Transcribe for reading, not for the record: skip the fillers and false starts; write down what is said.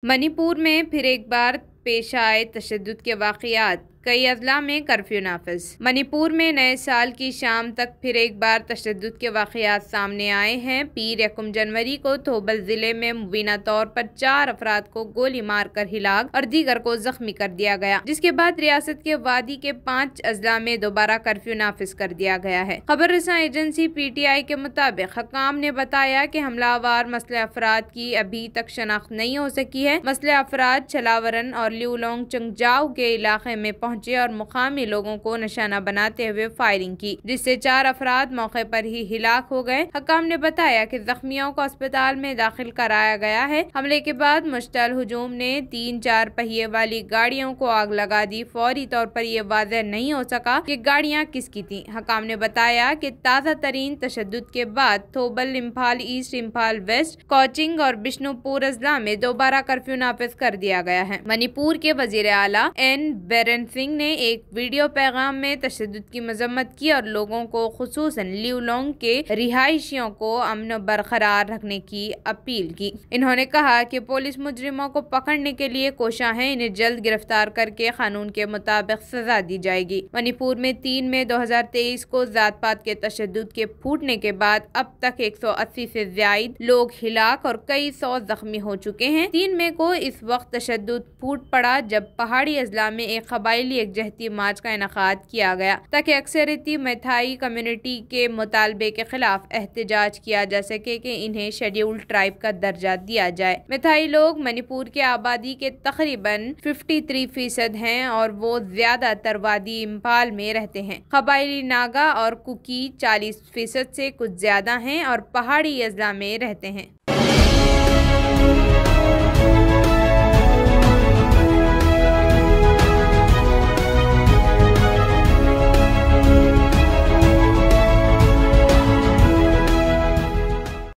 मणिपुर में फिर एक बार पेश आए तशद्दुद के वाक़यात, कई अजला में कर्फ्यू नाफिज। मणिपुर में नए साल की शाम तक फिर एक बार तशद्दुद के वाक़यात सामने आए हैं। पीर 1 जनवरी को थोबल जिले में मुबीना तौर पर 4 अफराद को गोली मारकर हिलाक और दीगर को जख्मी कर दिया गया, जिसके बाद रियासत के वादी के 5 अजला में दोबारा कर्फ्यू नाफिज कर दिया गया है। खबर रसां एजेंसी PTI के मुताबिक हकाम ने बताया कि हमलावर मसले अफराद की अभी तक शनाख्त नहीं हो सकी है। मसले अफराद छलावरन और ल्यूलोंग चंगजाऊ के इलाके में पहुंचे और मुकामी लोगों को निशाना बनाते हुए फायरिंग की, जिससे 4 अफराद मौके पर ही हिलाक हो गए। हकाम ने बताया कि जख्मियों को अस्पताल में दाखिल कराया गया है। हमले के बाद मुश्तल हुजूम ने 3-4 पहिए वाली गाड़ियों को आग लगा दी। फौरी तौर पर यह वाज़ेह नहीं हो सका कि गाड़ियां किसकी थी। हकाम ने बताया कि ताज़ा तरीन तशद्दुद के बाद थोबल, इम्फाल ईस्ट, इम्फाल वेस्ट, कोचिंग और बिष्णुपुर अजला में दोबारा कर्फ्यू नाफिज कर दिया गया है। मणिपुर के वजीर आला एन बीरेन सिंह ने एक वीडियो पैगाम में तशद्दुद की मजम्मत की और लोगों को, खुसूसन ल्यूलोंग के रिहायशियों को अमन बरकरार रखने की अपील की। इन्होंने कहा कि पुलिस मुजरिमों को पकड़ने के लिए कोशा है, इन्हें जल्द गिरफ्तार करके कानून के मुताबिक सजा दी जाएगी। मणिपुर में 3 मई 2023 को जात पात के तशद्दुद के फूटने के बाद अब तक 180 से ज्यादा लोग हिलाक और कई 100 जख्मी हो चुके हैं। 3 मई को इस वक्त तशद्दुद फूट पड़ा जब पहाड़ी अजला में एक कबायली एकजहती मार्च का इनकाद किया गया ताकि अक्सरियती मैथाई कम्युनिटी के मुतालबे के खिलाफ एहतजाज किया जा सके कि इन्हें शेड्यूल्ड ट्राइब का दर्जा दिया जाए। मैथाई लोग मणिपुर के आबादी के तकरीबन 53% हैं और वो ज्यादातर वादी इम्फाल में रहते हैं। कबायली नागा और कुकी 40% से कुछ ज्यादा हैं और पहाड़ी अजला में रहते हैं।